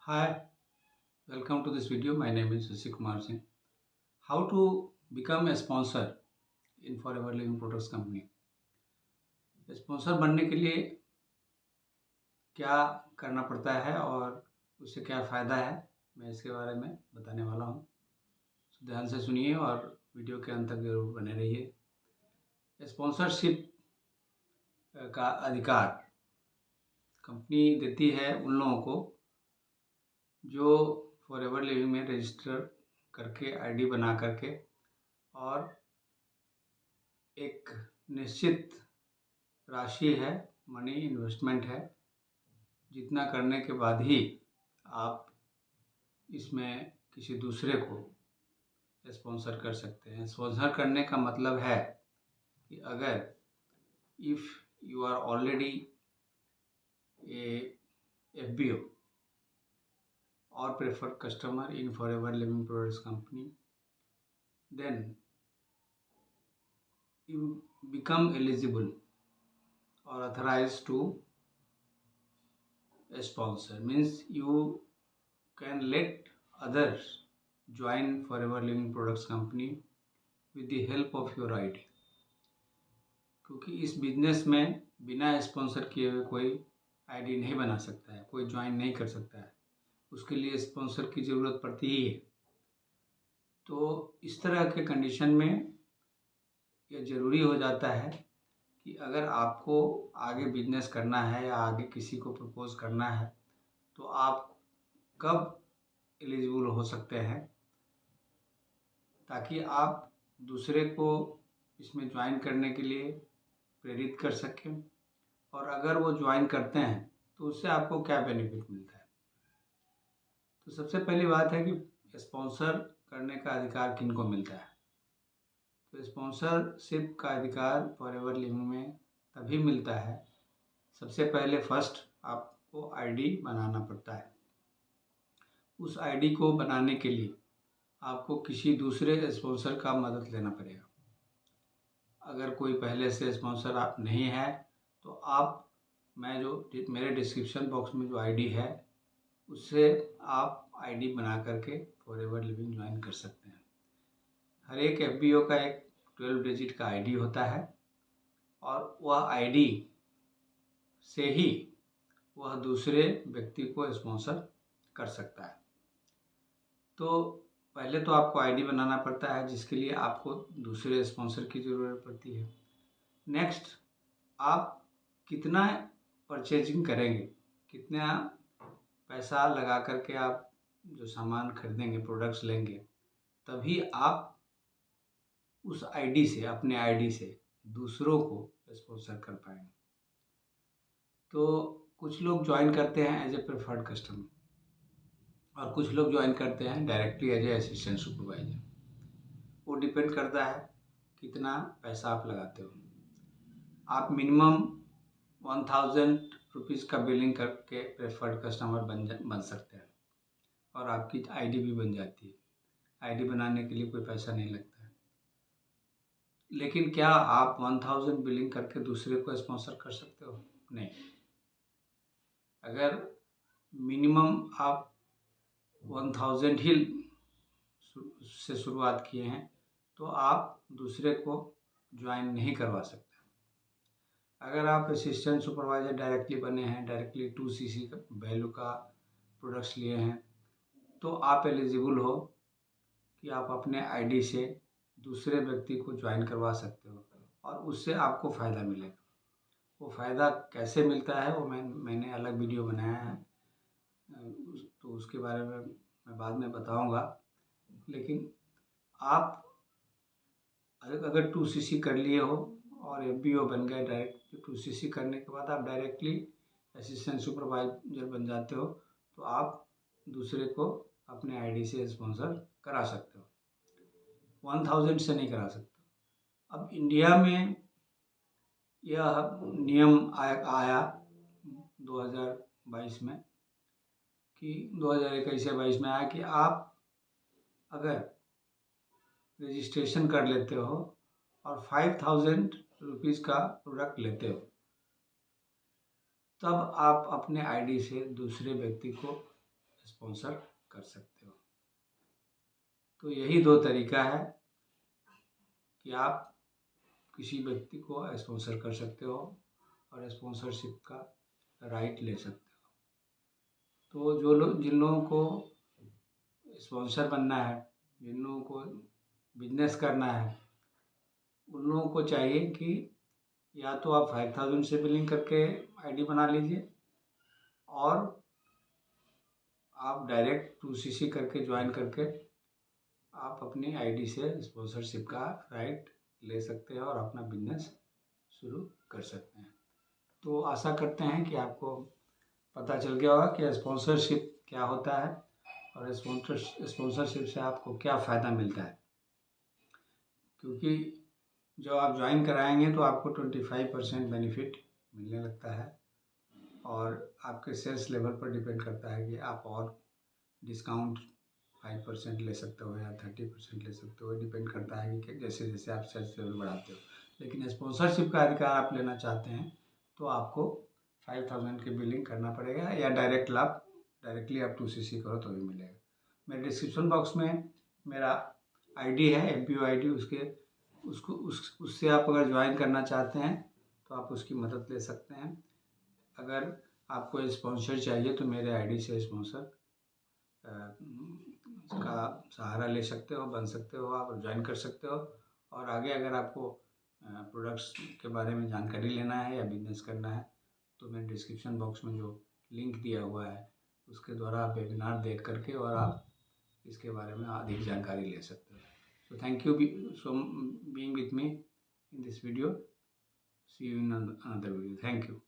Hi, welcome to this video. My name is Shashi Kumar Singh. How to become a sponsor in Forever Living Products Company. Sponsor बनने के लिए क्या करना पड़ता है और उससे क्या फ़ायदा है, मैं इसके बारे में बताने वाला हूँ। तो ध्यान से सुनिए और वीडियो के अंत तक जरूर बने रहिए। स्पॉन्सरशिप का अधिकार कंपनी देती है उन लोगों को जो फॉरएवर लिविंग में रजिस्टर करके आईडी बना करके और एक निश्चित राशि है, मनी इन्वेस्टमेंट है, जितना करने के बाद ही आप इसमें किसी दूसरे को स्पॉन्सर कर सकते हैं। स्पॉन्सर करने का मतलब है कि अगर if you are already a FBO or preferred customer in Forever Living Products Company, then you become eligible or authorized to sponsor. Means you can let others join Forever Living Products Company with the help of your ID. क्योंकि इस business में बिना sponsor किए हुए कोई ID नहीं बना सकता है, कोई ज्वाइन नहीं कर सकता है, उसके लिए स्पॉन्सर की ज़रूरत पड़ती ही है। तो इस तरह के कंडीशन में यह ज़रूरी हो जाता है कि अगर आपको आगे बिजनेस करना है या आगे किसी को प्रपोज करना है तो आप कब एलिजिबल हो सकते हैं, ताकि आप दूसरे को इसमें ज्वाइन करने के लिए प्रेरित कर सकें। और अगर वो ज्वाइन करते हैं तो उससे आपको क्या बेनिफिट मिलता है। तो सबसे पहली बात है कि स्पॉन्सर करने का अधिकार किन को मिलता है। तो स्पॉन्सरशिप का अधिकार फॉरएवर लिविंग में तभी मिलता है, सबसे पहले फर्स्ट आपको आईडी बनाना पड़ता है। उस आईडी को बनाने के लिए आपको किसी दूसरे स्पॉन्सर का मदद लेना पड़ेगा। अगर कोई पहले से स्पॉन्सर आप नहीं है तो आप मेरे डिस्क्रिप्शन बॉक्स में जो आईडी है उससे आप आईडी बना करके फॉरएवर लिविंग ज्वाइन कर सकते हैं। हर एक FBO का एक 12 डिजिट का आईडी होता है और वह आईडी से ही वह दूसरे व्यक्ति को स्पॉन्सर कर सकता है। तो पहले तो आपको आईडी बनाना पड़ता है, जिसके लिए आपको दूसरे स्पॉन्सर की ज़रूरत पड़ती है। नेक्स्ट, आप कितना परचेजिंग करेंगे, कितना पैसा लगा करके आप जो सामान खरीदेंगे, प्रोडक्ट्स लेंगे, तभी आप उस आईडी से, अपने आईडी से दूसरों को स्पॉन्सर कर पाएंगे। तो कुछ लोग ज्वाइन करते हैं एज ए प्रेफर्ड कस्टमर और कुछ लोग ज्वाइन करते हैं directly as a assistant supervisor. वो डिपेंड करता है कितना पैसा आप लगाते हो। आप मिनिमम 1000 रुपीज़ का बिलिंग करके प्रेफर्ड कस्टमर बन सकते हैं और आपकी आईडी भी बन जाती है। आईडी बनाने के लिए कोई पैसा नहीं लगता है। लेकिन क्या आप 1000 बिलिंग करके दूसरे को स्पॉन्सर कर सकते हो? नहीं। अगर मिनिमम आप 1000 ही से शुरुआत किए हैं तो आप दूसरे को ज्वाइन नहीं करवा सकते। अगर आप असिस्टेंट सुपरवाइज़र डायरेक्टली बने हैं, डायरेक्टली 2cc का वैल्यू का प्रोडक्ट्स लिए हैं, तो आप एलिजिबल हो कि आप अपने आईडी से दूसरे व्यक्ति को ज्वाइन करवा सकते हो और उससे आपको फ़ायदा मिलेगा। वो फ़ायदा कैसे मिलता है वो मैंने अलग वीडियो बनाया है, तो उसके बारे में मैं बाद में बताऊंगा। लेकिन आप अगर 2cc कर लिए हो और FBO बन गए, डायरेक्ट 2cc करने के बाद आप डायरेक्टली असिस्टेंट सुपरवाइजर बन जाते हो, तो आप दूसरे को अपने आईडी से स्पॉन्सर करा सकते हो। 1000 से नहीं करा सकते। अब इंडिया में यह नियम आया 2022 में, कि 2021 या 22 में आया कि आप अगर रजिस्ट्रेशन कर लेते हो और 5000 रुपीज़ का प्रोडक्ट लेते हो, तब आप अपने आईडी से दूसरे व्यक्ति को स्पॉन्सर कर सकते हो। तो यही 2 तरीका है कि आप किसी व्यक्ति को स्पॉन्सर कर सकते हो और स्पॉन्सरशिप का राइट ले सकते हो। तो जिन लोगों को स्पॉन्सर बनना है, जिन लोगों को बिजनेस करना है, उन लोगों को चाहिए कि या तो आप 5000 से बिलिंग करके आईडी बना लीजिए और आप डायरेक्ट 2cc करके ज्वाइन करके आप अपनी आईडी से स्पॉन्सरशिप का राइट ले सकते हैं और अपना बिजनेस शुरू कर सकते हैं। तो आशा करते हैं कि आपको पता चल गया होगा कि स्पॉन्सरशिप क्या होता है और स्पॉन्सरशिप से आपको क्या फ़ायदा मिलता है। क्योंकि जब आप ज्वाइन कराएंगे तो आपको 25% बेनिफिट मिलने लगता है और आपके सेल्स लेवल पर डिपेंड करता है कि आप और डिस्काउंट 5% ले सकते हो या 30% ले सकते हो। डिपेंड करता है कि जैसे जैसे आप सेल्स लेवल बढ़ाते हो। लेकिन स्पॉन्सरशिप का अधिकार आप लेना चाहते हैं तो आपको 5000 की बिलिंग करना पड़ेगा या डायरेक्टली आप 2cc करो तो भी मिलेगा। मेरे डिस्क्रिप्शन बॉक्स में मेरा आईडी है, MPO आईडी, उससे आप अगर ज्वाइन करना चाहते हैं तो आप उसकी मदद ले सकते हैं। अगर आपको स्पॉन्सर चाहिए तो मेरे आईडी से स्पॉन्सर का सहारा ले सकते हो, बन सकते हो, आप ज्वाइन कर सकते हो। और आगे अगर आपको प्रोडक्ट्स के बारे में जानकारी लेना है या बिजनेस करना है तो मैं डिस्क्रिप्शन बॉक्स में जो लिंक दिया हुआ है उसके द्वारा आप वेबिनार देख करके और आप इसके बारे में अधिक जानकारी ले सकते हो। So thank you so being with me in this video. See you in another video. Thank you.